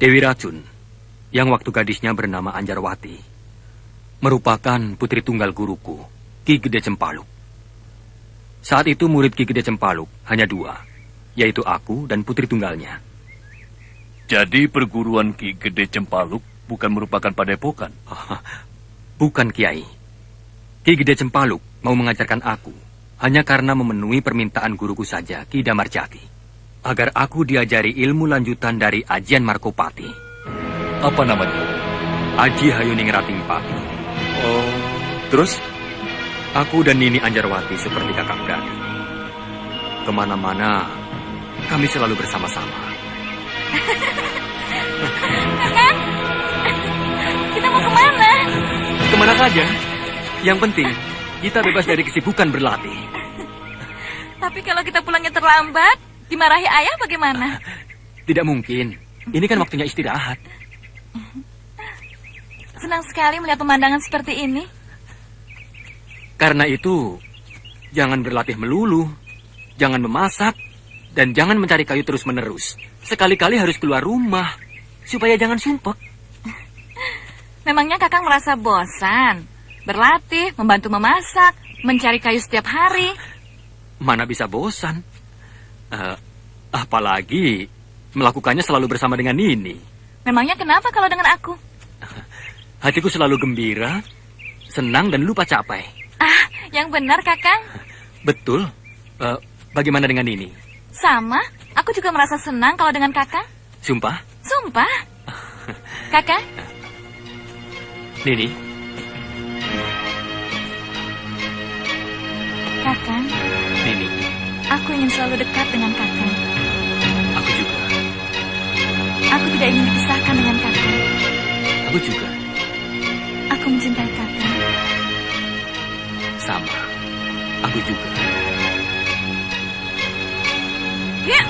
Dewi Racun, yang waktu gadisnya bernama Anjarwati, merupakan putri tunggal guruku, Ki Gede Cempaluk. Saat itu murid Ki Gede Cempaluk hanya dua, yaitu aku dan putri tunggalnya. Jadi perguruan Ki Gede Cempaluk bukan merupakan padepokan? Bukan, Kiai. Ki Gede Cempaluk mau mengajarkan aku hanya karena memenuhi permintaan guruku saja, Ki Damarjati, agar aku diajari ilmu lanjutan dari Ajian Markopati. Apa namanya? Aji Hayuning Rating Pati. Oh, terus? Aku dan Nini Anjarwati seperti kakak beradik. Kemana-mana, kami selalu bersama-sama. Kakak, kita mau kemana? Kemana saja. Yang penting, kita bebas dari kesibukan berlatih. Tapi kalau kita pulangnya terlambat, dimarahi ayah bagaimana? Tidak mungkin. Ini kan waktunya istirahat. Senang sekali melihat pemandangan seperti ini. Karena itu, jangan berlatih melulu, jangan memasak, dan jangan mencari kayu terus-menerus. Sekali-kali harus keluar rumah, supaya jangan sumpek. Memangnya kakak merasa bosan? Berlatih, membantu memasak, mencari kayu setiap hari. Mana bisa bosan? Apalagi melakukannya selalu bersama dengan Nini. Memangnya kenapa kalau dengan aku? Hatiku selalu gembira, senang dan lupa capek. Ah, yang benar kakak. Betul. Bagaimana dengan Nini? Sama, aku juga merasa senang kalau dengan kakak. Sumpah? Sumpah. Kakak? Nini? Kakak, Nini? aku ingin selalu dekat dengan kakak. Aku juga. Aku tidak ingin dipisahkan dengan kakak. Aku juga. Aku mencintai kakak. Sama. Aku juga. Ya.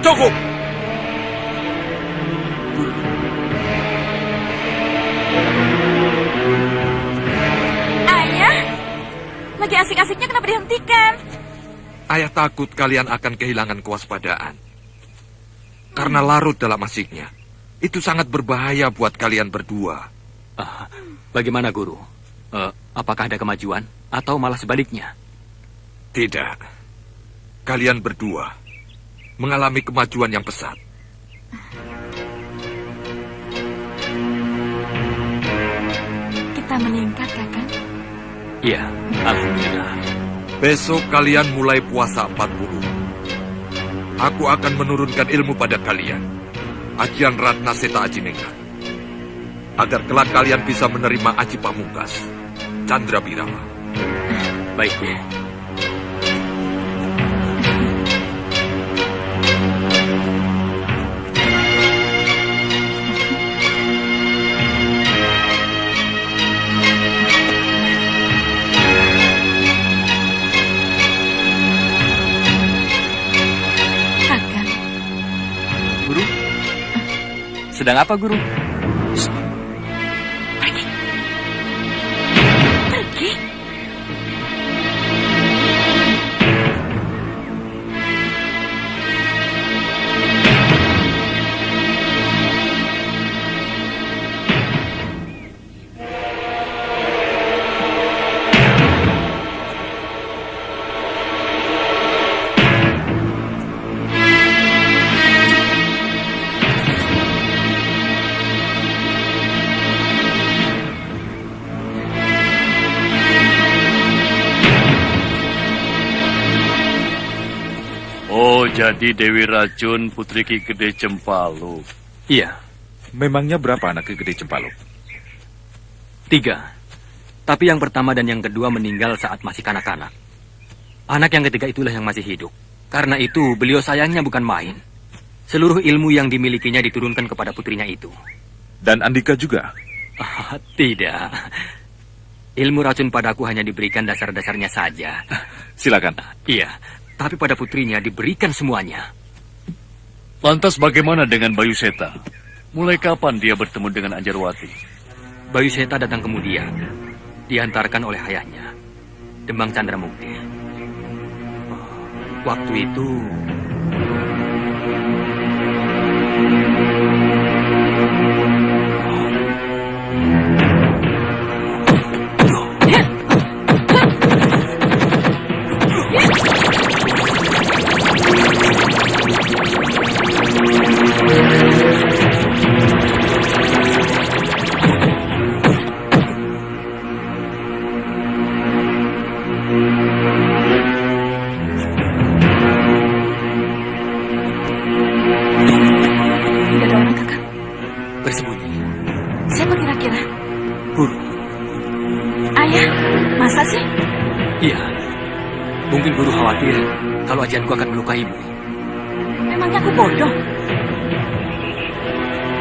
Cukup! Ayah, lagi asik-asiknya kenapa dihentikan? Ayah takut kalian akan kehilangan kewaspadaan. Karena larut dalam asiknya. Itu sangat berbahaya buat kalian berdua. Bagaimana, Guru? Apakah ada kemajuan? Atau malah sebaliknya? Tidak. Kalian berdua mengalami kemajuan yang pesat. Kita meningkat, kakak. Iya, alhamdulillah. Besok kalian mulai puasa 40. Aku akan menurunkan ilmu pada kalian. Ajian Ratna Seta Aji Ningrat. Agar kelak kalian bisa menerima Aji Pamungkas, Chandra Birama. Baik, Guru. Sedang apa, Guru? Pergi. Pergi. Oh, jadi Dewi Racun putri Ki Gede Cempaluk. Iya, Memangnya berapa anak Ki Gede Cempaluk? 3. Tapi yang pertama dan yang kedua meninggal saat masih kanak-kanak. Anak yang ketiga itulah yang masih hidup. Karena itu, beliau sayangnya bukan main. Seluruh ilmu yang dimilikinya diturunkan kepada putrinya itu. Dan Andika juga? Tidak. Ilmu racun padaku hanya diberikan dasar-dasarnya saja. Silakan. Iya, tapi pada putrinya diberikan semuanya. Lantas bagaimana dengan Bayu Seta? Mulai kapan dia bertemu dengan Anjarwati? Bayu Seta datang kemudian. Diantarkan oleh ayahnya, Demang Candramukti. Waktu itu... Tidak ada orang, Kakang. bersembunyi. Siapa kira-kira? Guru. Ayah, masa sih? Iya. Mungkin guru khawatir kalau ajianku akan melukaimu. Memangnya aku bodoh?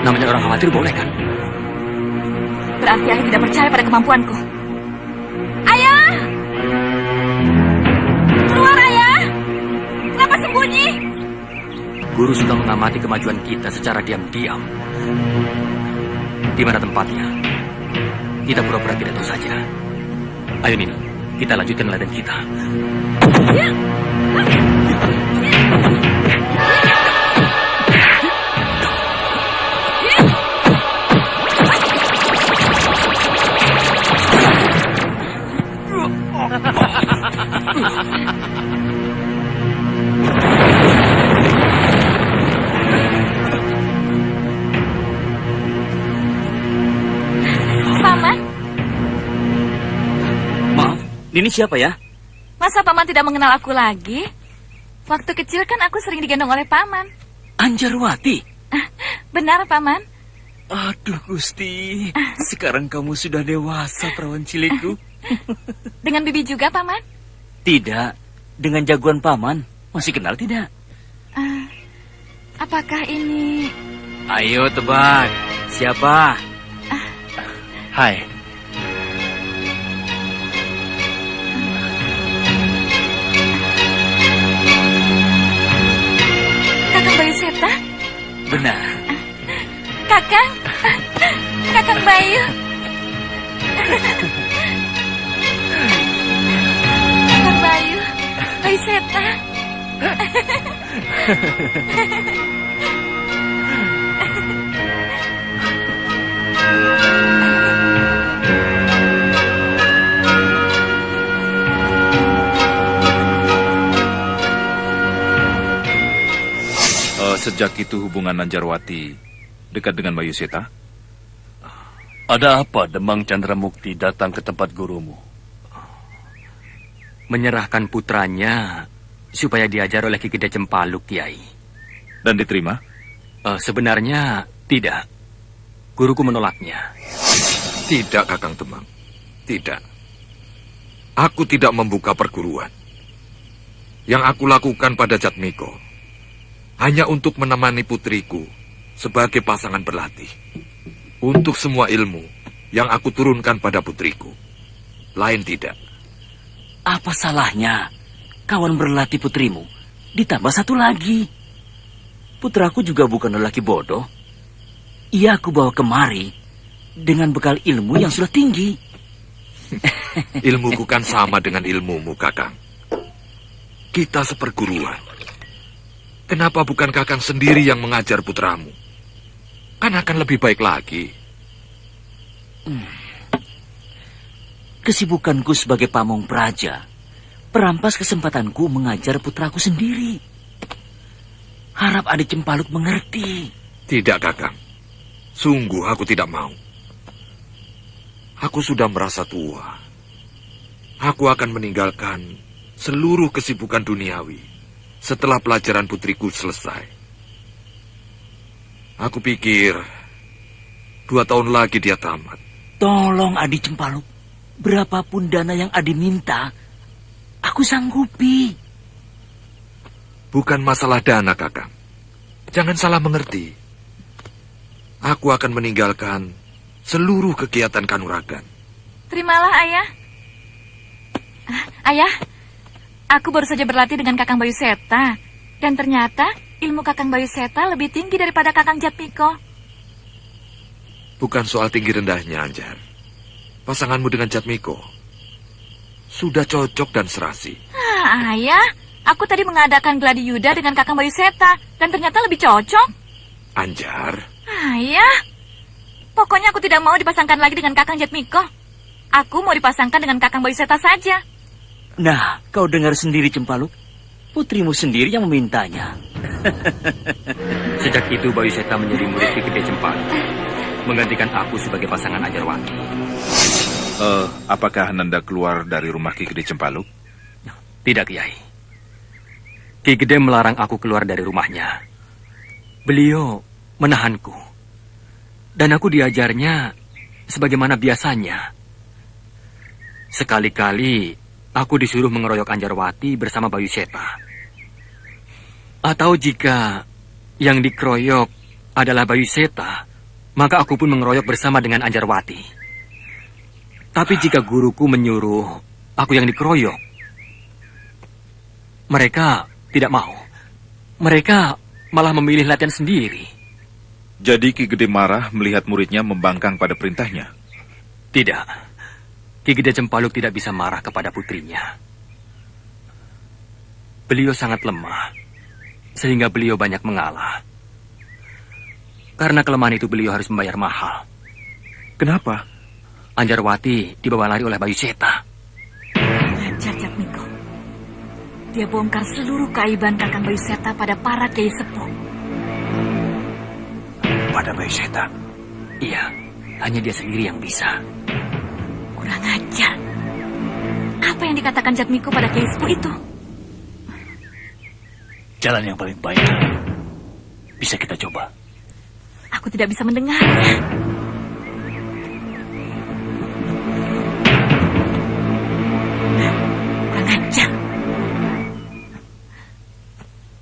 Namanya orang khawatir boleh kan? Berarti ayah tidak percaya pada kemampuanku. Ayah! Keluar, ayah! Kenapa sembunyi? Guru suka mengamati kemajuan kita secara diam-diam. Di mana tempatnya? Kita pura-pura tidak tahu saja. Ayo Nino, kita lanjutkan latihan kita. Paman, Maaf, ini siapa ya? masa Paman tidak mengenal aku lagi? Waktu kecil kan aku sering digendong oleh Paman. Anjarwati. Benar, Paman? Aduh, Gusti. Sekarang kamu sudah dewasa, perawan cilikku. Dengan Bibi juga, Paman? Tidak. Dengan jagoan paman. Masih kenal tidak? Apakah ini... Ayo tebak. Siapa? Hai. Kakang Bayu Seta? Benar. Kakang? Kakang Bayu? Kakang Bayu? Bayu Seta? Sejak itu hubungan Anjarwati dekat dengan Bayu Seta? Ada apa Demang Candramukti datang ke tempat gurumu? Menyerahkan putranya supaya diajar oleh Ki Gede Cempaluk, Kiai. Dan diterima? Sebenarnya tidak. Guruku menolaknya. Tidak, Kakang Demang. Tidak. Aku tidak membuka perguruan. Yang aku lakukan pada Jatmiko hanya untuk menemani putriku sebagai pasangan berlatih. Untuk semua ilmu yang aku turunkan pada putriku. Lain tidak. Apa salahnya kawan berlatih putrimu ditambah satu lagi? Putraku juga bukan lelaki bodoh. Ia aku bawa kemari dengan bekal ilmu yang sudah tinggi. Ilmuku kan sama dengan ilmumu, Kakang. Kita seperguruan. Kenapa bukan Kakang sendiri yang mengajar putramu? Kan akan lebih baik lagi. Kesibukanku sebagai pamong praja perampas kesempatanku mengajar putraku sendiri. Harap adik Cempaluk mengerti. Tidak, Kakang. Sungguh aku tidak mau. Aku sudah merasa tua. Aku akan meninggalkan seluruh kesibukan duniawi setelah pelajaran putriku selesai. Aku pikir 2 tahun lagi dia tamat. Tolong adik Cempaluk, berapapun dana yang adik minta, aku sanggupi. Bukan masalah dana, Kakang. Jangan salah mengerti. Aku akan meninggalkan seluruh kegiatan kanuragan. Terimalah, Ayah. Ayah, aku baru saja berlatih dengan Kakang Bayu Seta. Dan ternyata ilmu Kakang Bayu Seta lebih tinggi daripada Kakang Jatmiko. Bukan soal tinggi rendahnya, Anjar. Pasanganmu dengan Jatmiko sudah cocok dan serasi. Ayah, aku tadi mengadakan gladi yuda dengan Kakang Bayu Seta. Dan ternyata lebih cocok. Anjar, Ayah, pokoknya aku tidak mau dipasangkan lagi dengan Kakang Jatmiko. Aku mau dipasangkan dengan Kakang Bayu Seta saja. Nah, kau dengar sendiri Cempaluk. Putrimu sendiri yang memintanya. Sejak itu Bayu Seta menjadi murid Ki Gede Cempaluk, menggantikan aku sebagai pasangan Anjarwati. Apakah Ananda keluar dari rumah Ki Gede Cempaluk? Tidak, Kiai. Ki Gede melarang aku keluar dari rumahnya. Beliau menahanku. Dan aku diajarnya sebagaimana biasanya. Sekali-kali aku disuruh mengeroyok Anjarwati bersama Bayu Seta. Atau jika yang dikeroyok adalah Bayu Seta, maka aku pun mengeroyok bersama dengan Anjarwati. Tapi jika guruku menyuruh aku yang dikeroyok, mereka tidak mau. Mereka malah memilih latihan sendiri. Jadi Ki Gede marah melihat muridnya membangkang pada perintahnya? Tidak. Ki Gede Cempaluk tidak bisa marah kepada putrinya. Beliau sangat lemah, sehingga beliau banyak mengalah. Karena kelemahan itu beliau harus membayar mahal. Kenapa? Anjarwati dibawa lari oleh Bayu Seta. Ajar Jatmiko. Dia bongkar seluruh keaiban Kakang Bayu Seta pada para kiai sepuh. Pada Bayu Seta? Iya, hanya dia sendiri yang bisa. Kurang ajar. Apa yang dikatakan Jatmiko pada kiai sepuh itu? Jalan yang paling baik bisa kita coba. Aku tidak bisa mendengarnya. Kurang ajar.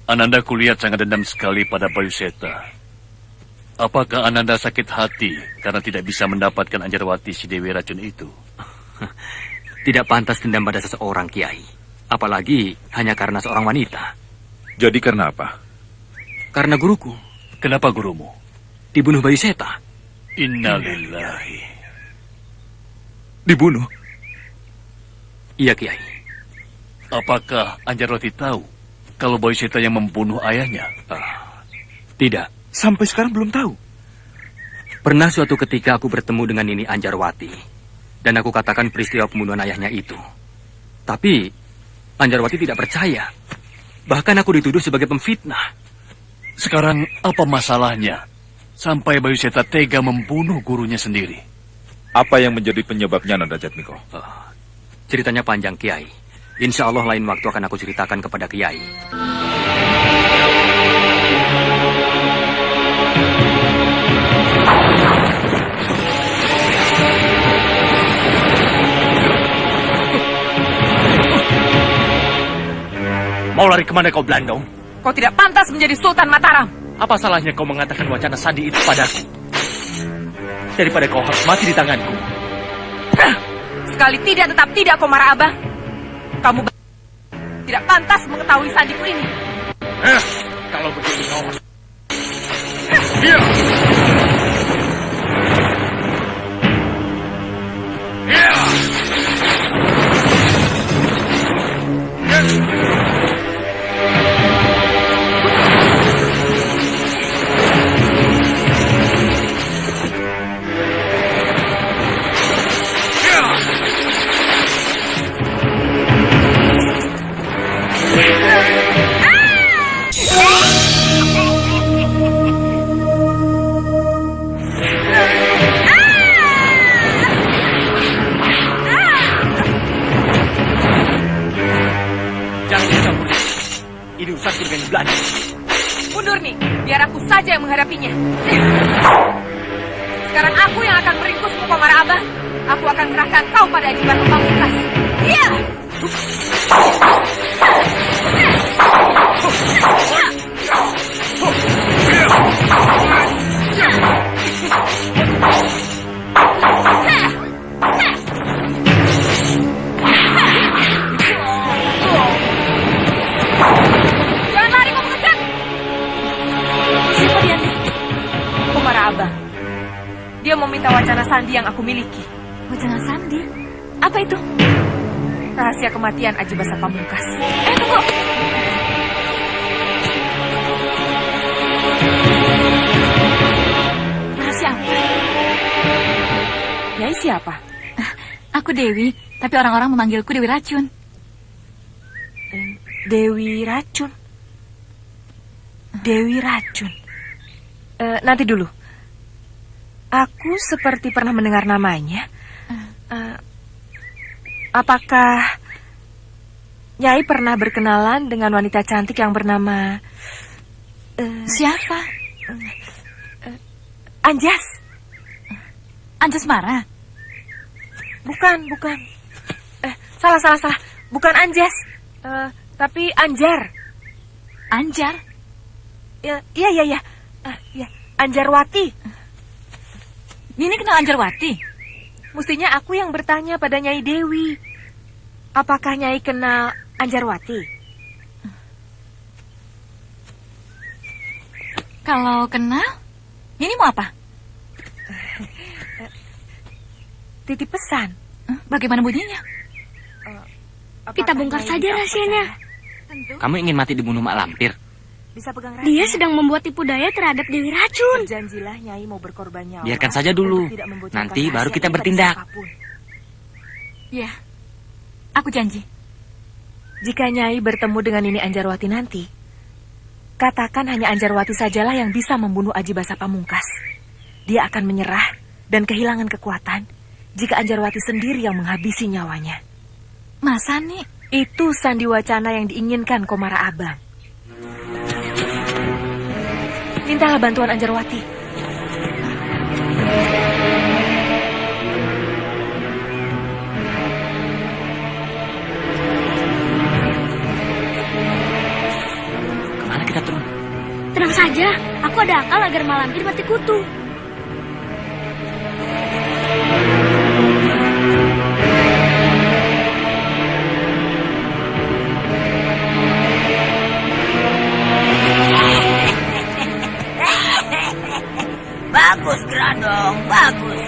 Ananda kulihat sangat dendam sekali pada Bayu Seta. Apakah Ananda sakit hati karena tidak bisa mendapatkan Anjarwati si Dewi Racun itu? Tidak pantas dendam pada seseorang, Kiai. Apalagi hanya karena seorang wanita. Jadi karena apa? Karena guruku Kenapa gurumu? dibunuh Bayu Seta. Innalillahi. Dibunuh? Iya, Kiai. Apakah Anjarwati tahu kalau Bayu Seta yang membunuh ayahnya? Tidak. Sampai sekarang belum tahu. Pernah suatu ketika aku bertemu dengan Nini Anjarwati. Dan aku katakan peristiwa pembunuhan ayahnya itu. Tapi Anjarwati tidak percaya. Bahkan aku dituduh sebagai pemfitnah. Sekarang apa masalahnya sampai Bayu Seta tega membunuh gurunya sendiri? Apa yang menjadi penyebabnya, Nanda Jatmiko? Ceritanya panjang, Kiai. Insya Allah lain waktu akan aku ceritakan kepada Kiai. Mau lari kemana kau, Blandong? Kau tidak pantas menjadi Sultan Mataram. Apa salahnya kau mengatakan wacana sandi itu padaku? Daripada kau harus mati di tanganku. Sekali tidak tetap tidak, Komara Abah. Kamu tidak pantas mengetahui sandiku ini. Kalau begitu kau harus... urusanku dengan Belanda. Mundur nih, biar aku saja yang menghadapinya. Sekarang aku yang akan meringkusmu, Komara Abang. Aku akan serahkan kau pada Aji Basa Pamungkas. Iya! Jangan lari, kau mengejar! Siapa dia nih? Komara Abang. Dia meminta wacana sandi yang aku miliki. Wacana sandi? Apa itu? Rahasia kematian Aji Basa Pamungkas. Tunggu! Rahasia apa? Nyai siapa? Aku Dewi, tapi orang-orang memanggilku Dewi Racun. Dewi Racun? Dewi Racun? Nanti dulu. Aku seperti pernah mendengar namanya. Apakah Nyai pernah berkenalan dengan wanita cantik yang bernama... Siapa? Anjas. Anjas Mara? Bukan. Salah. Bukan Anjas. Tapi Anjar. Anjar? Iya. Ya. Anjarwati. Nini kenal Anjarwati? Mestinya aku yang bertanya pada Nyai Dewi. Apakah Nyai kenal Anjarwati? Kalau kenal, Nini mau apa? Titip pesan. Bagaimana bunyinya? Kita bongkar saja rahasianya. Kamu ingin mati dibunuh Mak Lampir? Bisa pegang rahasia. Dia sedang membuat tipu daya terhadap Dewi Racun. Berjanjilah Nyai mau berkorban nyawa. Biarkan saja dulu. untuk tidak membocorkan Nanti baru rahasia kita kepada bertindak. siapapun. Ya, aku janji. Jika Nyai bertemu dengan Nini Anjarwati nanti, katakan hanya Anjarwati sajalah yang bisa membunuh Aji Basa Pamungkas. Dia akan menyerah dan kehilangan kekuatan jika Anjarwati sendiri yang menghabisi nyawanya. Masa nih? Itu sandi wacana yang diinginkan Komara Abang. Mintalah bantuan Anjarwati. Kemana kita turun? Tenang saja, aku ada akal agar Mak Lampir mati kutu. Bagus, Grandong, bagus.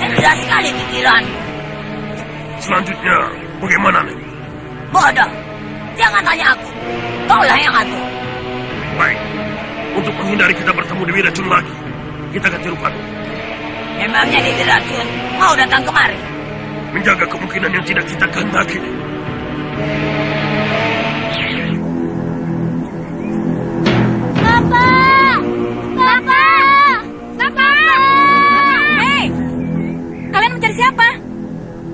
Cerdas sekali pikiran. Selanjutnya, bagaimana nih? Bodoh, jangan tanya aku. Kaulah yang atur. Baik, untuk menghindari kita bertemu Dewi Racun lagi, kita ganti rupa. Memangnya Dewi Racun mau datang kemari? Menjaga kemungkinan yang tidak kita kehendaki. Hei, kalian mencari siapa?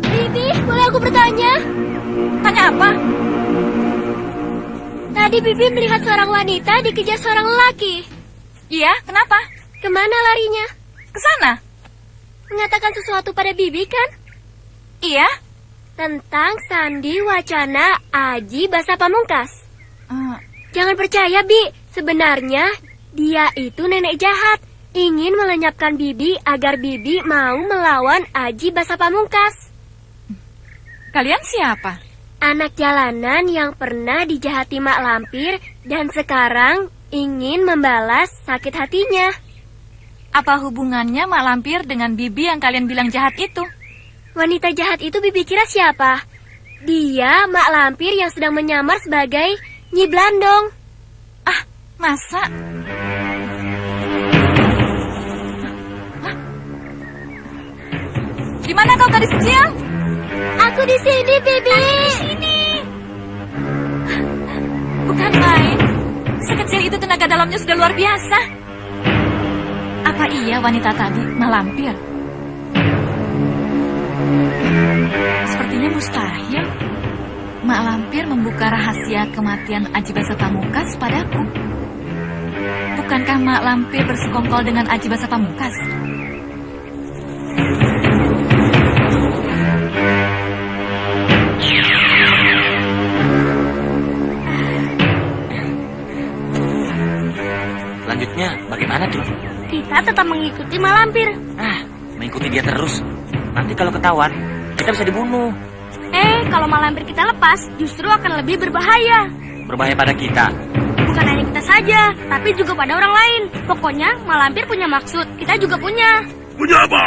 Bibi, boleh aku bertanya? Tanya apa? Tadi Bibi melihat seorang wanita dikejar seorang lelaki. Iya, kenapa? Kemana larinya? Ke sana. Mengatakan sesuatu pada Bibi kan? Iya. Tentang sandi wacana Aji Basa Pamungkas. Eh, Jangan percaya, Bi. Sebenarnya dia itu nenek jahat. Ingin melenyapkan Bibi agar Bibi mau melawan Aji Basa Pamungkas. kalian siapa? Anak jalanan yang pernah dijahati Mak Lampir dan sekarang ingin membalas sakit hatinya. Apa hubungannya Mak Lampir dengan Bibi yang kalian bilang jahat itu? Wanita jahat itu Bibi kira siapa? Dia Mak Lampir yang sedang menyamar sebagai Nyi Blandong. Ah, masa? Di mana kau gadis kecil? Aku di sini, Bibi. Bukan main. Sekecil itu tenaga dalamnya sudah luar biasa. Apa iya wanita tadi Mak Lampir? Sepertinya mustahil. Mak Lampir membuka rahasia kematian Aji Basa Pamungkas padaku? Bukankah Mak Lampir bersekongkol dengan Aji Basa Pamungkas? Selanjutnya bagaimana tuh? Kita tetap mengikuti Malampir. Mengikuti dia terus. Nanti kalau ketahuan, kita bisa dibunuh. Kalau Malampir kita lepas, justru akan lebih berbahaya. Berbahaya pada kita. Bukan hanya kita saja, tapi juga pada orang lain. Pokoknya Malampir punya maksud, kita juga punya. Punya apa?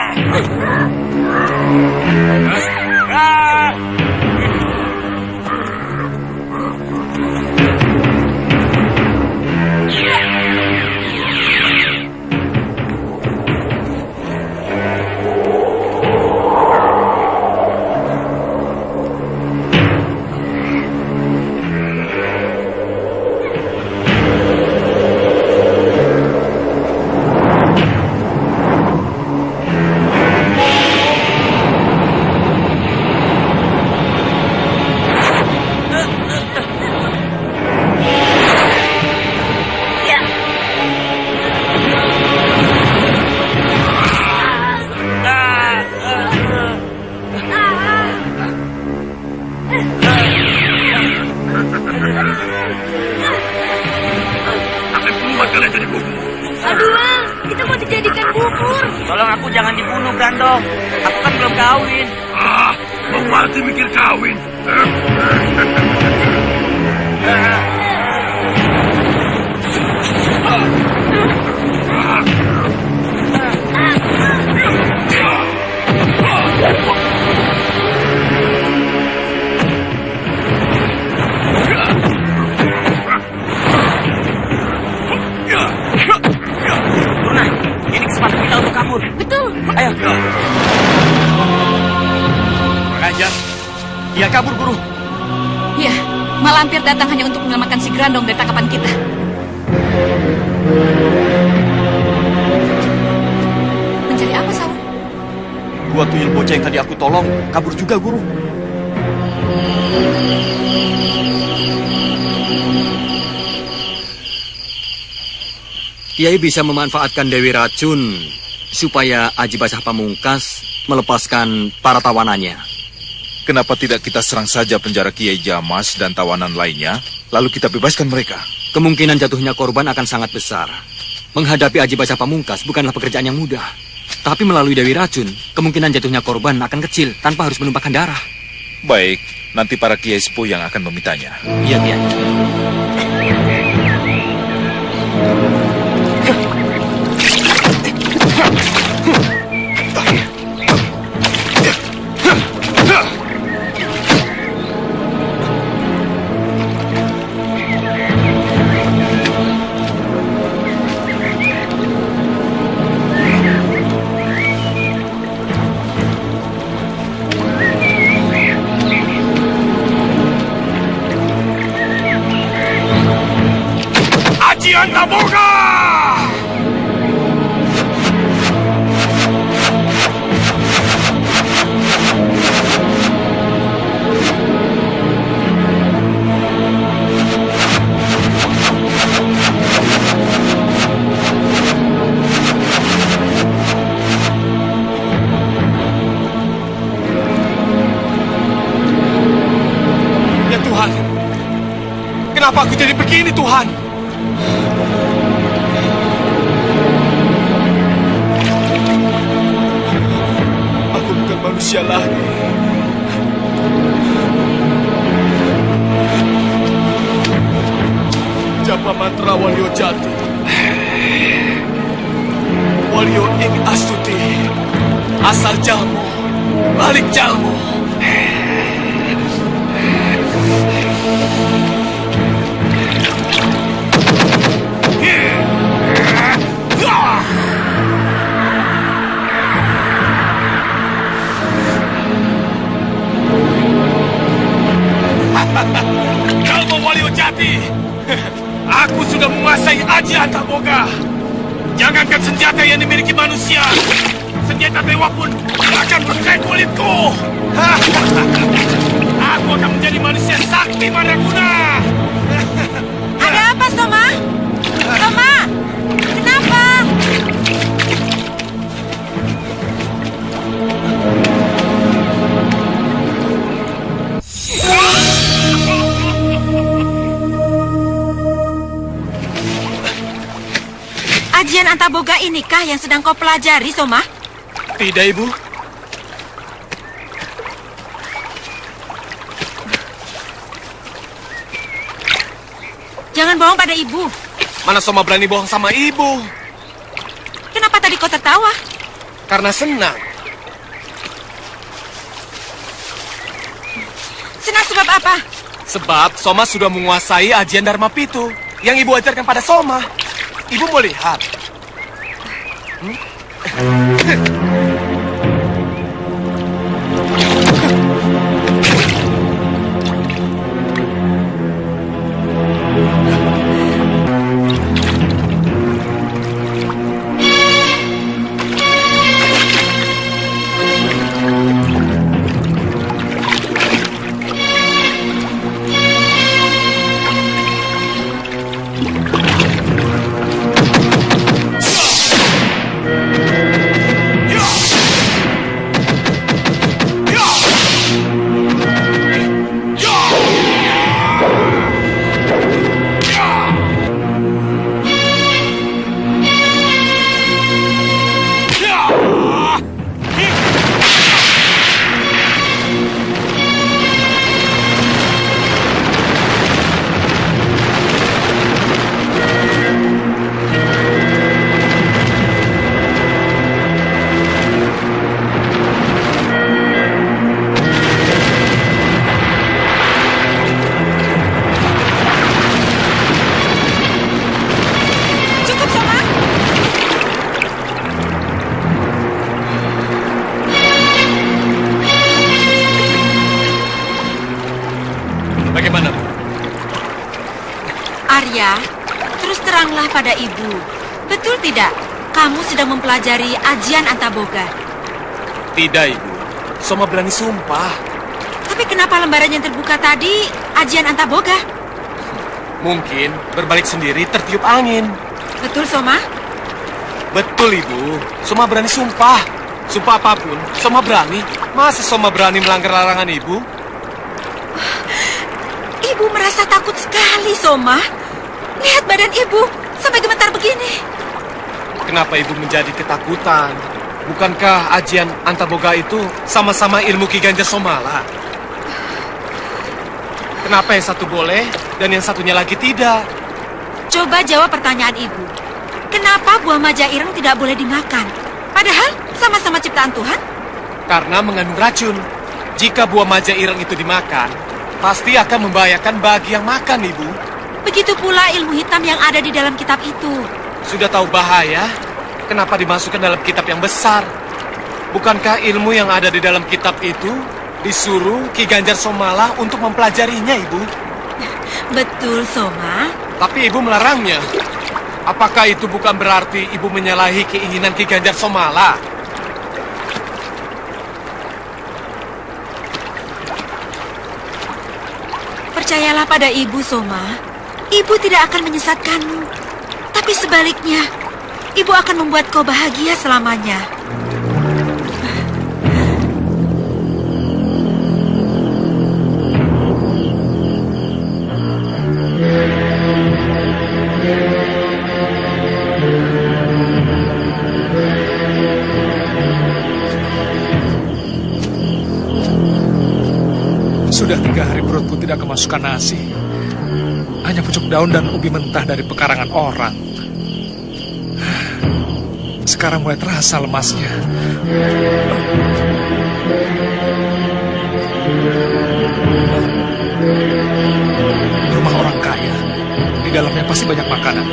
Kita mau dijadikan bubur. Tolong aku jangan dibunuh, Brandong. Aku kan belum kawin. Mau mati mikir kawin. Luna, ini kesempatan kita untuk kabur. Betul. Ayo. Raja, dia kabur, Guru. Iya, Malampir datang hanya untuk menyelamatkan si Grandong dari tangkapan kita. Mencari apa, Saul? Dua tuyul bocah yang tadi aku tolong kabur juga, Guru. Kiai bisa memanfaatkan Dewi Racun supaya Aji Basa Pamungkas melepaskan para tawanannya. Kenapa tidak kita serang saja penjara Kiai Jamas dan tawanan lainnya, lalu kita bebaskan mereka? Kemungkinan jatuhnya korban akan sangat besar. Menghadapi Aji Basa Pamungkas bukanlah pekerjaan yang mudah. Tapi melalui Dewi Racun, kemungkinan jatuhnya korban akan kecil tanpa harus menumpahkan darah. Baik, nanti para Kiai Sepuh yang akan memintanya. Iya, Kiai. Antaboga! Ya Tuhan, kenapa aku jadi begini, Tuhan? Aku bukan manusia lagi. Japa mantra Walio Jati, Walio ing astuti, asal jalmo, balik jalmo. Jalmo Walio Jati, aku sudah menguasai Aji Antaboga. Jangankan senjata yang dimiliki manusia, senjata dewa pun akan berkait kulitku. Aku akan menjadi manusia sakti. Api Mandraguna! Ada apa, Soma? Soma, kenapa? Ajian Antaboga inikah yang sedang kau pelajari, Soma? Tidak, Ibu. Jangan bohong pada ibu. Mana Soma berani bohong sama Ibu? Kenapa tadi kau tertawa? Karena senang. Senang sebab apa? Sebab Soma sudah menguasai ajian Dharma Pitu yang Ibu ajarkan pada Soma. Ibu mau lihat. Bagaimana, Bu? Arya, terus teranglah pada ibu. Betul tidak? Kamu sedang mempelajari ajian Antaboga. Tidak, Ibu. Soma berani sumpah. Tapi kenapa lembaran yang terbuka tadi ajian Antaboga? Mungkin berbalik sendiri tertiup angin. Betul, Soma? Betul, Ibu. Soma berani sumpah. Sumpah apapun, Soma berani. Masa Soma berani melanggar larangan Ibu? Ibu merasa takut sekali, Soma. Lihat badan ibu sampai gemetar begini. Kenapa Ibu menjadi ketakutan? Bukankah ajian Antaboga itu sama-sama ilmu Ki Ganjar Somala? Kenapa yang satu boleh dan yang satunya lagi tidak? Coba jawab pertanyaan ibu. Kenapa buah majaireng tidak boleh dimakan? Padahal sama-sama ciptaan Tuhan. Karena mengandung racun. Jika buah majaireng itu dimakan, pasti akan membahayakan bagi yang makan, Ibu. Begitu pula ilmu hitam yang ada di dalam kitab itu. Sudah tahu bahaya, kenapa dimasukkan dalam kitab yang besar? Bukankah ilmu yang ada di dalam kitab itu disuruh Ki Ganjar Somala untuk mempelajarinya, Ibu? Betul, Soma. Tapi Ibu melarangnya. Apakah itu bukan berarti Ibu menyalahi keinginan Ki Ganjar Somala? Percayalah pada ibu, Soma. Ibu tidak akan menyesatkanmu. Tapi sebaliknya, ibu akan membuat kau bahagia selamanya. Sudah 3 hari perutku tidak kemasukan nasi. Hanya pucuk daun dan ubi mentah dari pekarangan orang. Sekarang mulai terasa lemasnya. Rumah orang kaya. Di dalamnya pasti banyak makanan.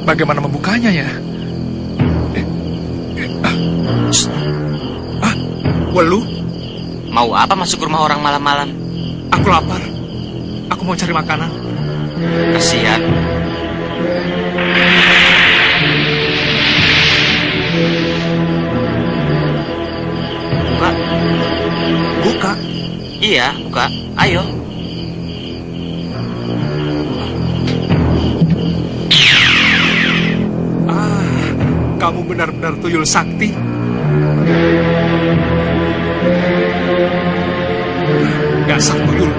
Bagaimana membukanya ya? Welu, Mau apa masuk ke rumah orang malam-malam? aku lapar. Aku mau cari makanan. Kasihan. Buka. Buka. Iya, buka. Ayo. Kamu benar-benar tuyul sakti. Dasar tuyul.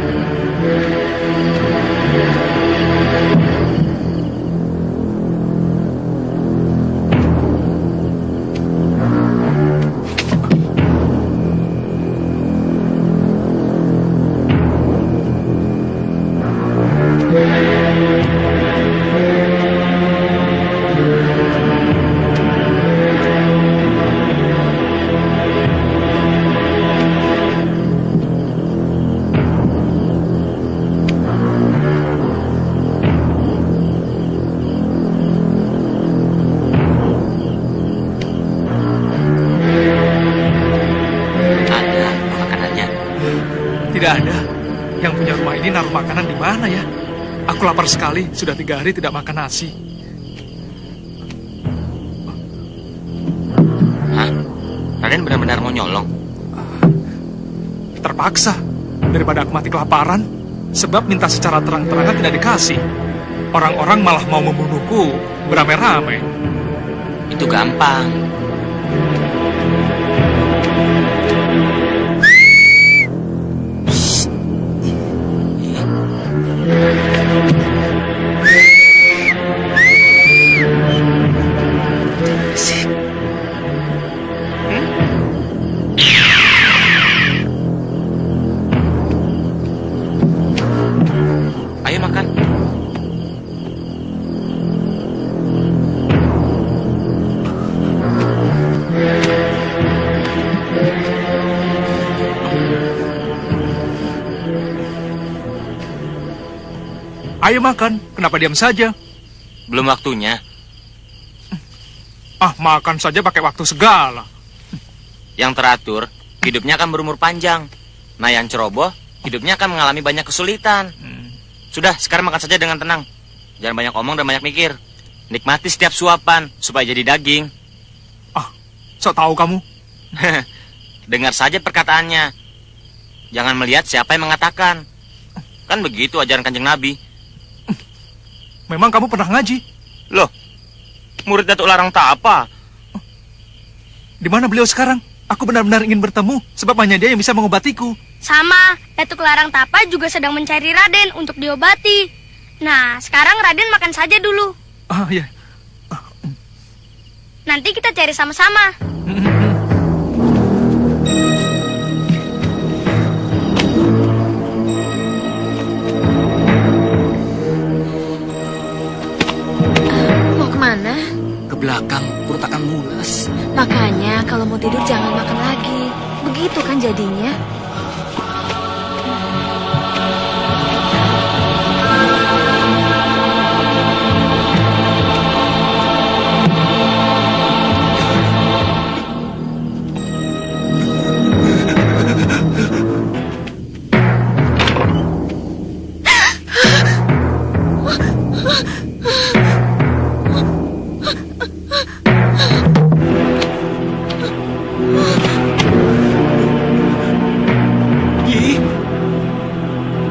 Ada makanannya. Tidak ada. Yang punya rumah ini naruh makanan di mana ya? Aku lapar sekali. Sudah 3 hari tidak makan nasi. Hah? Raden benar-benar mau nyolong? Terpaksa. Daripada aku mati kelaparan. Sebab minta secara terang-terangan tidak dikasih. Orang-orang malah mau membunuhku beramai-ramai. Itu gampang. Ayo makan. Ayo makan. Kenapa diam saja? Belum waktunya. Makan saja pakai waktu segala. Yang teratur, hidupnya akan berumur panjang. Nah, yang ceroboh, hidupnya akan mengalami banyak kesulitan. Sudah, sekarang makan saja dengan tenang. Jangan banyak omong dan banyak mikir. Nikmati setiap suapan, supaya jadi daging. Sok tahu kamu. Dengar saja perkataannya. Jangan melihat siapa yang mengatakan. Kan begitu ajaran Kanjeng Nabi. Memang kamu pernah ngaji? Loh, murid Datuk Larang tak apa. Di mana beliau sekarang? Aku benar-benar ingin bertemu, sebab hanya dia yang bisa mengobatiku. Sama, Datuk Larang Tapa juga sedang mencari Raden untuk diobati. Nah, sekarang Raden makan saja dulu. Ya. Nanti kita cari sama-sama. Mau kemana? Ke belakang, perut akan mules. Makanya kalau mau tidur jangan makan lagi. Begitu kan jadinya.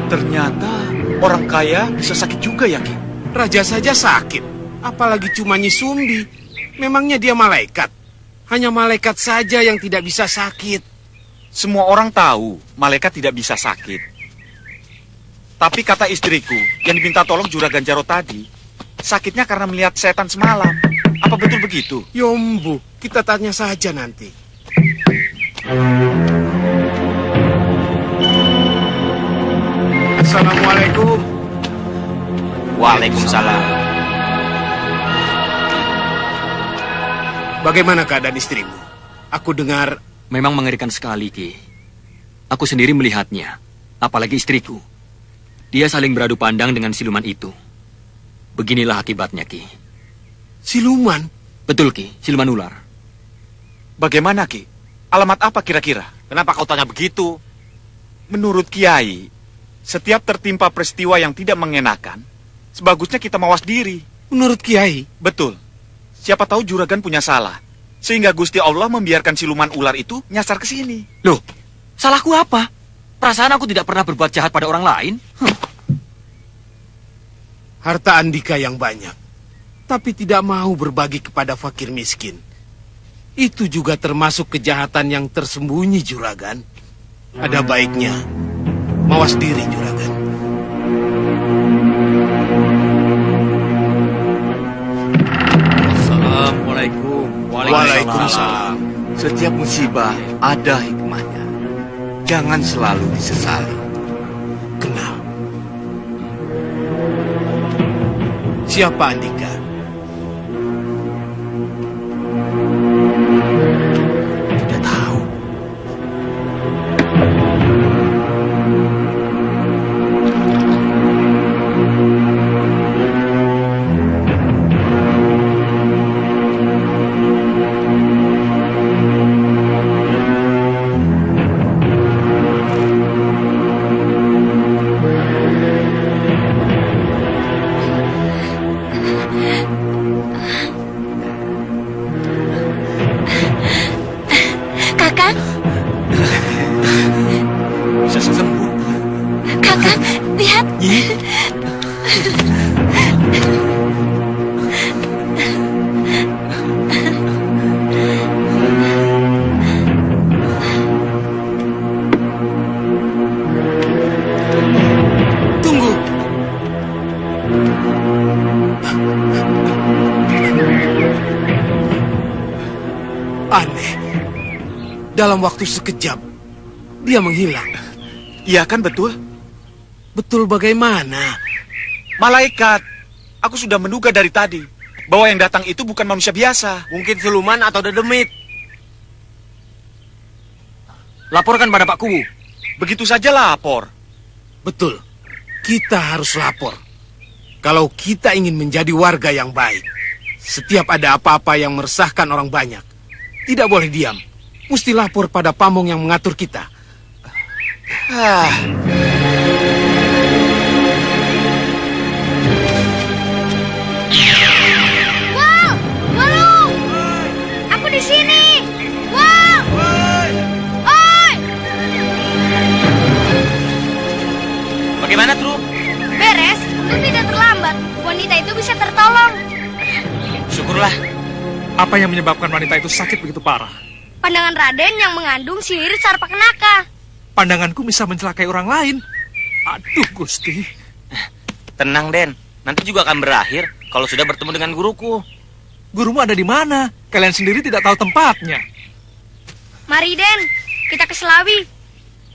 Ternyata orang kaya bisa sakit juga ya, Ki? Raja saja sakit, apalagi cuma Nyi Sumbi. Memangnya dia malaikat? Hanya malaikat saja yang tidak bisa sakit. Semua orang tahu malaikat tidak bisa sakit. Tapi kata istriku yang diminta tolong Juragan Jaro tadi, sakitnya karena melihat setan semalam. Apa betul begitu? Yombu, kita tanya saja nanti. Assalamualaikum. Waalaikumsalam. Bagaimana keadaan istrimu? Aku dengar... Memang mengerikan sekali, Ki. Aku sendiri melihatnya, apalagi istriku. Dia saling beradu pandang dengan siluman itu. Beginilah akibatnya, Ki. Siluman? Betul, Ki, siluman ular. Bagaimana, Ki? Alamat apa kira-kira? Kenapa kau tanya begitu? Menurut Kiai, setiap tertimpa peristiwa yang tidak mengenakan, sebagusnya kita mawas diri. Menurut Kiai, Betul. Siapa tahu juragan punya salah, sehingga Gusti Allah membiarkan siluman ular itu nyasar ke sini. Loh, salahku apa? Perasaan aku tidak pernah berbuat jahat pada orang lain. harta Andika yang banyak, tapi tidak mau berbagi kepada fakir miskin. Itu juga termasuk kejahatan yang tersembunyi, Juragan. Ada baiknya, mawas diri, Juragan. Assalamualaikum. Waalaikumsalam. Setiap musibah ada hikmahnya. Jangan selalu disesali. Kenal. Siapa Andika? Tidak tahu. Kakak, Bisa sembuh. kakak, lihat. Tunggu. Aneh. Dalam waktu sekejap, dia menghilang. Iya kan, betul? Betul bagaimana? Malaikat. Aku sudah menduga dari tadi bahwa yang datang itu bukan manusia biasa. Mungkin siluman atau dedemit. Laporkan pada Pak Kuwu. Begitu saja lapor. Betul. Kita harus lapor. Kalau kita ingin menjadi warga yang baik, setiap ada apa-apa yang meresahkan orang banyak, tidak boleh diam. Mesti lapor pada pamong yang mengatur kita. Wow, Walung, aku di sini. Wow, oi. Bagaimana, Tru? Beres, itu tidak terlambat. Wanita itu bisa tertolong. Syukurlah. Apa yang menyebabkan wanita itu sakit begitu parah? Pandangan Raden yang mengandung sihir Sarpakenaka. Pandanganku bisa mencelakai orang lain. Aduh, Gusti. Tenang, Den. Nanti juga akan berakhir kalau sudah bertemu dengan guruku. Gurumu ada di mana? Kalian sendiri tidak tahu tempatnya. Mari, Den, kita ke Selawi.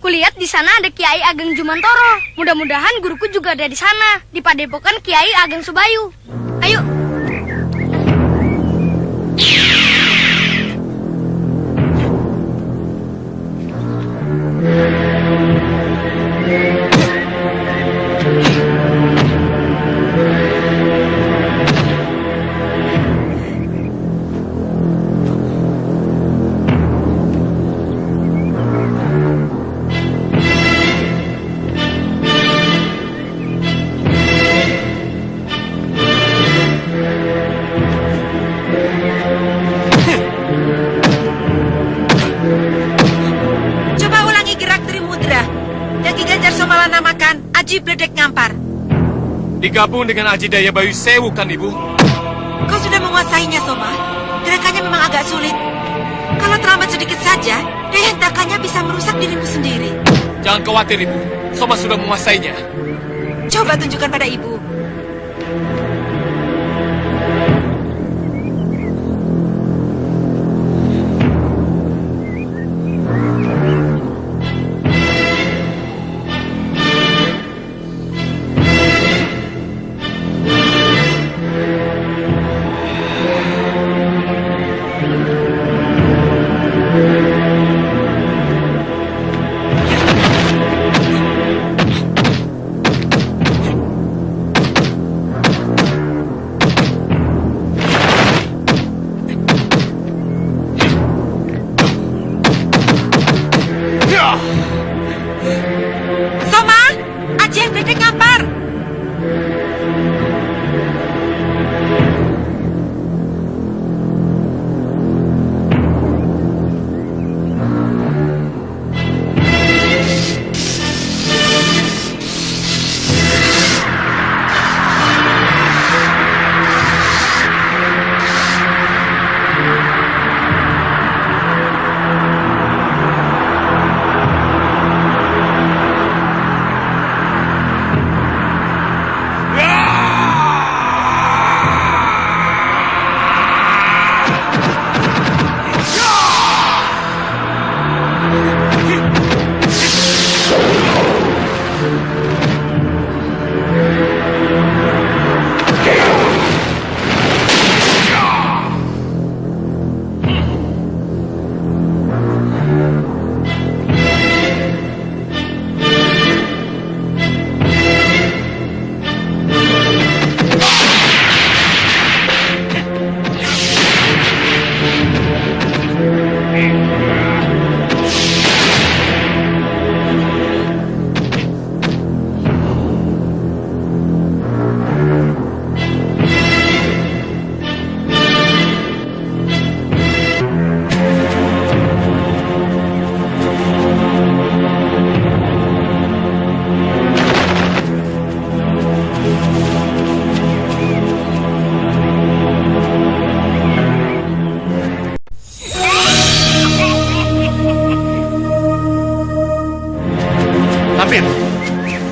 Kulihat di sana ada Kiai Ageng Jumantoro. Mudah-mudahan guruku juga ada di sana, di Padepokan Kiai Ageng Subayu. Ayo. Coba ulangi gerak Trimudra. Yang Ki Ganjar Somala namakan Aji Bledek Ngampar. Digabung dengan Aji Daya Bayu Sewu kan, Ibu? Kau sudah menguasainya, Soma. Gerakannya memang agak sulit. Kalau terlambat sedikit saja, daya hentakannya bisa merusak dirimu sendiri. Jangan khawatir, Ibu. Soma sudah menguasainya. Coba tunjukkan pada ibu.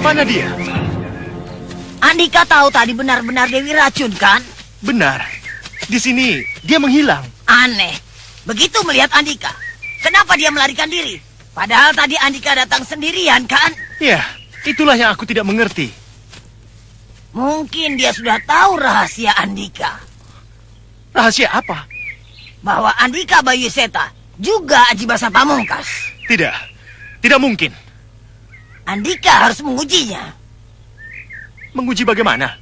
Mana dia? Andika tahu tadi benar-benar Dewi Racun, kan? Benar. Di sini dia menghilang. Aneh. Begitu melihat Andika, kenapa dia melarikan diri? Padahal tadi Andika datang sendirian, kan? Ya, itulah yang aku tidak mengerti. Mungkin dia sudah tahu rahasia Andika. Rahasia apa? Bahwa Andika Bayu Seta juga Aji Basa Pamungkas. Tidak, tidak mungkin. Andika harus mengujinya. Menguji bagaimana?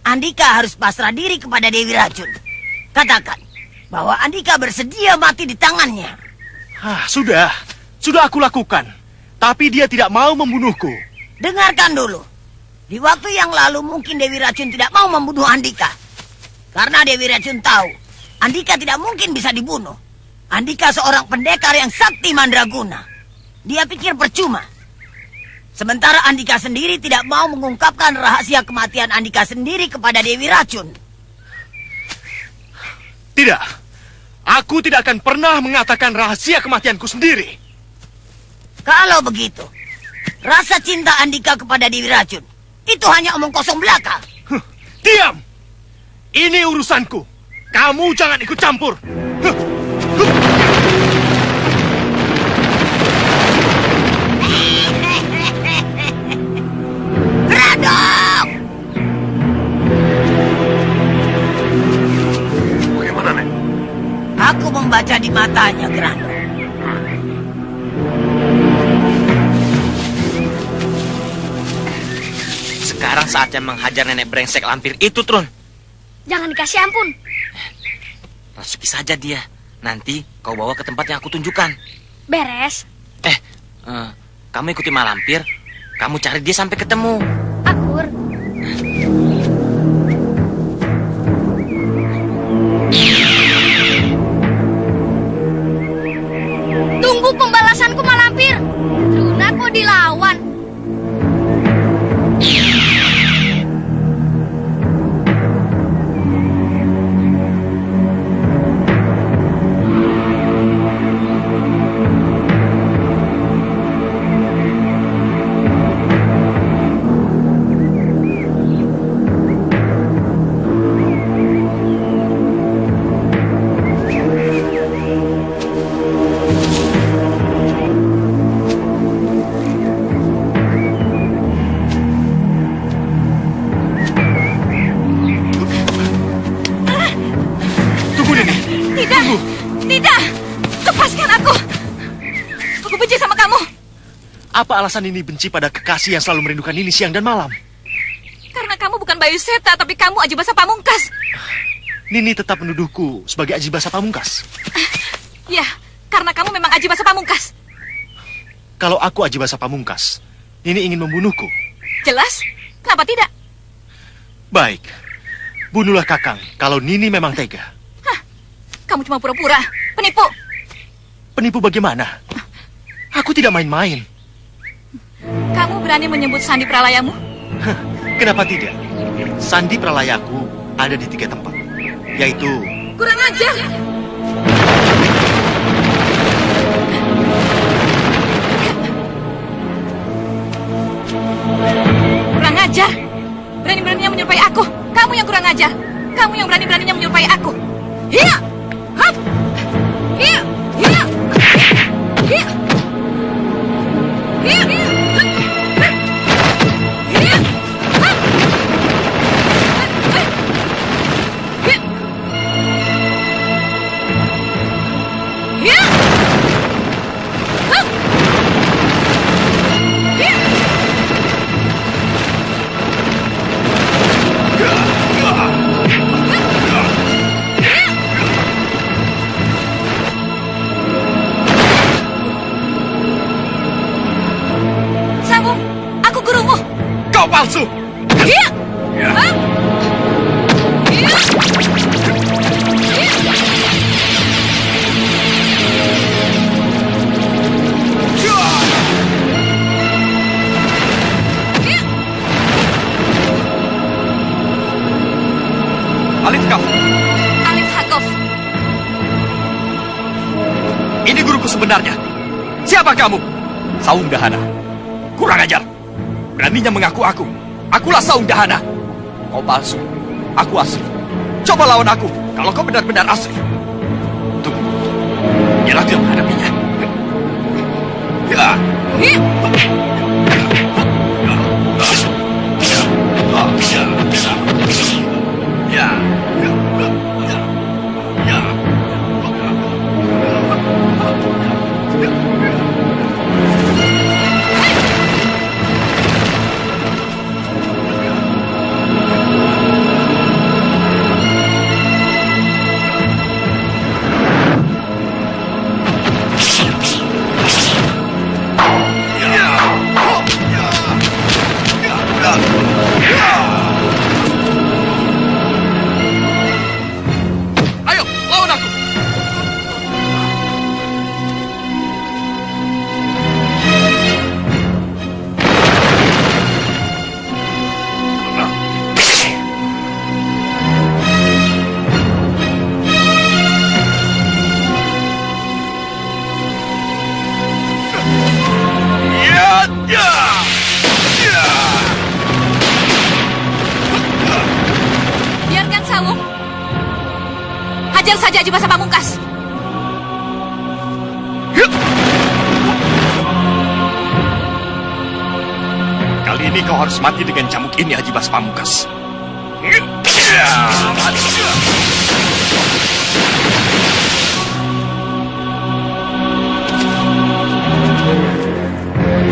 Andika harus pasrah diri kepada Dewi Racun. Katakan bahwa Andika bersedia mati di tangannya. Sudah aku lakukan. Tapi dia tidak mau membunuhku. Dengarkan dulu. Di waktu yang lalu mungkin Dewi Racun tidak mau membunuh Andika. Karena Dewi Racun tahu Andika tidak mungkin bisa dibunuh. Andika seorang pendekar yang sakti mandraguna. Dia pikir percuma. Sementara Andika sendiri tidak mau mengungkapkan rahasia kematian Andika sendiri kepada Dewi Racun. Tidak. Aku tidak akan pernah mengatakan rahasia kematianku sendiri. Kalau begitu, rasa cinta Andika kepada Dewi Racun itu hanya omong kosong belaka. Diam! Ini urusanku. Kamu jangan ikut campur. Beradab! Bagaimana, Nek? Aku membaca di matanya, Grandong. Sekarang saatnya menghajar nenek brengsek lampir itu, Trun. Jangan dikasih ampun. Masuki saja dia. Nanti kau bawa ke tempat yang aku tunjukkan. Beres. Kamu ikuti malampir. Kamu cari dia sampai ketemu. Akur. Tunggu pembalasanku, malampir. Luna kok dilawan. Apa alasan Nini benci pada kekasih yang selalu merindukan Nini siang dan malam? Karena kamu bukan Bayu Seta, tapi kamu Aji Basa Pamungkas. Nini tetap menuduhku sebagai Aji Basa Pamungkas. Ya, karena kamu memang Aji Basa Pamungkas. Kalau aku Aji Basa Pamungkas, Nini ingin membunuhku. Jelas, kenapa tidak? Baik, bunuhlah Kakang kalau Nini memang tega. Kamu cuma pura-pura, penipu. Penipu bagaimana? Aku tidak main-main. Kamu berani menyebut sandi pralayamu? Kenapa tidak? Sandi pralayaku ada di 3 tempat, yaitu... Kurang ajar! Kurang ajar! Berani-beraninya menyerupai aku. Kamu yang kurang ajar. Kamu yang berani-beraninya menyerupai aku. Hiya! Hap! Hiya! Hiya! Hiya! Hiya! Palsu. Iya. Alif Kaf. Alif Hakov. Ini guruku sebenarnya. Siapa kamu? Saung Dahana. Kurang ajar. Beraninya mengaku aku. Akulah Saung Dahana. Kau palsu. Aku asli. Coba lawan aku kalau kau benar-benar asli. Tunggu. Biar aku yang menghadapinya. Ya. Ayo, lawan aku. Biarkan Saung. Hajar saja Aji Basa Pamungkas. Kali ini kau harus mati dengan cambuk ini, Aji Basa Pamungkas.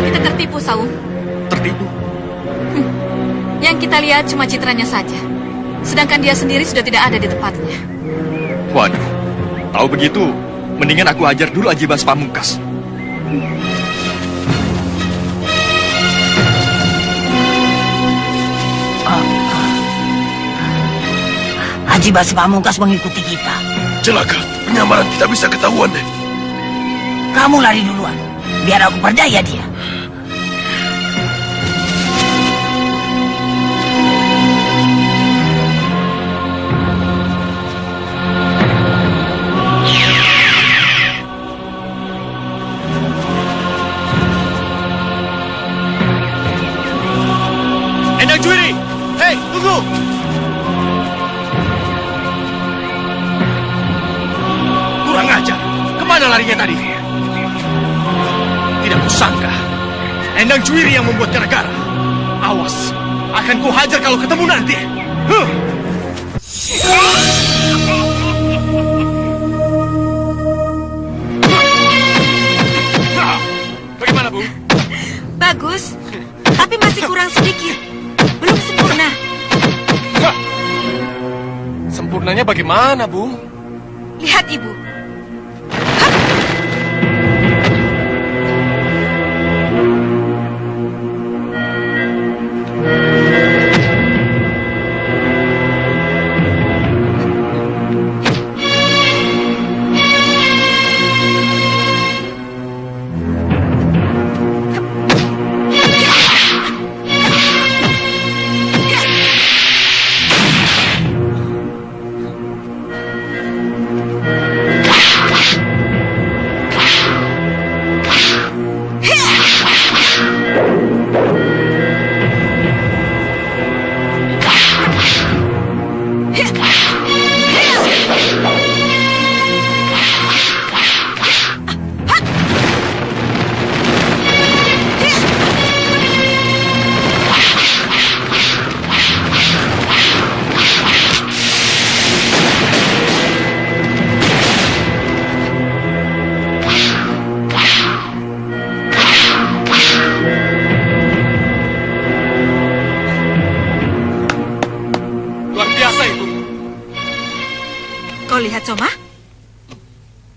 Kita tertipu, Saung. Tertipu? Yang kita lihat cuma citranya saja. Sedangkan dia sendiri sudah tidak ada di tempatnya. Waduh, tahu begitu, mendingan aku ajar dulu Aji Basa Pamungkas. Aji Basa Pamungkas mengikuti kita. Celaka, penyamaran tidak bisa ketahuan deh. Kamu lari duluan, biar aku percaya dia. Endang Juiri, hei, tunggu! Kurang ajar, kemana larinya tadi? Tidak kusangka, Endang Juiri yang membuat gara-gara. Awas, akan kuhajar kalau ketemu nanti. Bagaimana, Bu? Bagus, tapi masih kurang sedikit. Belum sempurna. Sempurnanya bagaimana, Bu? Lihat, Ibu. Kau lihat, Soma?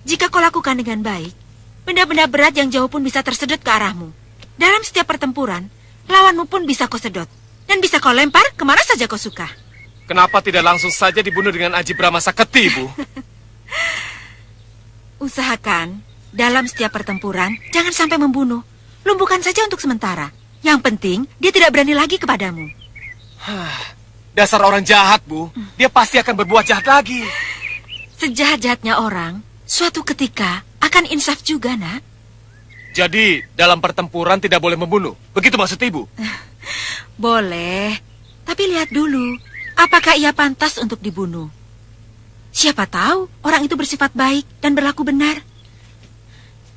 Jika kau lakukan dengan baik, benda-benda berat yang jauh pun bisa tersedot ke arahmu. Dalam setiap pertempuran, lawanmu pun bisa kau sedot. Dan bisa kau lempar kemana saja kau suka. Kenapa tidak langsung saja dibunuh dengan Aji Brahma Saketi, Bu? Usahakan, dalam setiap pertempuran, jangan sampai membunuh. Lumpuhkan saja untuk sementara. Yang penting, dia tidak berani lagi kepadamu. Dasar orang jahat, Bu. Dia pasti akan berbuat jahat lagi. Sejahat-jahatnya orang, suatu ketika akan insaf juga, nak. Jadi, dalam pertempuran tidak boleh membunuh. Begitu maksud Ibu? Boleh, tapi lihat dulu, apakah ia pantas untuk dibunuh? Siapa tahu orang itu bersifat baik dan berlaku benar.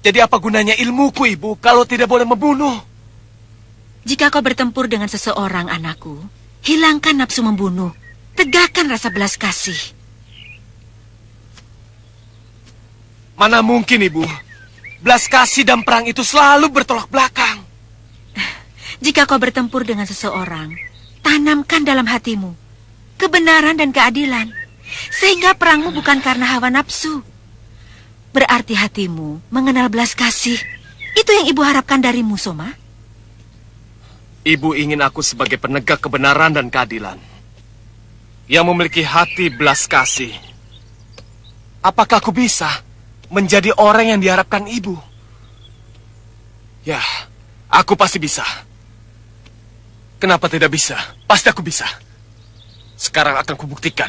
Jadi apa gunanya ilmuku, Ibu, kalau tidak boleh membunuh? Jika kau bertempur dengan seseorang, anakku, hilangkan nafsu membunuh. Tegakkan rasa belas kasih. Mana mungkin, Ibu. Belas kasih dan perang itu selalu bertolak belakang. Jika kau bertempur dengan seseorang, tanamkan dalam hatimu kebenaran dan keadilan. Sehingga perangmu bukan karena hawa nafsu. Berarti hatimu mengenal belas kasih. Itu yang ibu harapkan darimu, Soma. Ibu ingin aku sebagai penegak kebenaran dan keadilan. Yang memiliki hati belas kasih. Apakah aku bisa menjadi orang yang diharapkan ibu? Ya, aku pasti bisa. Kenapa tidak bisa? Pasti aku bisa. Sekarang akan kubuktikan.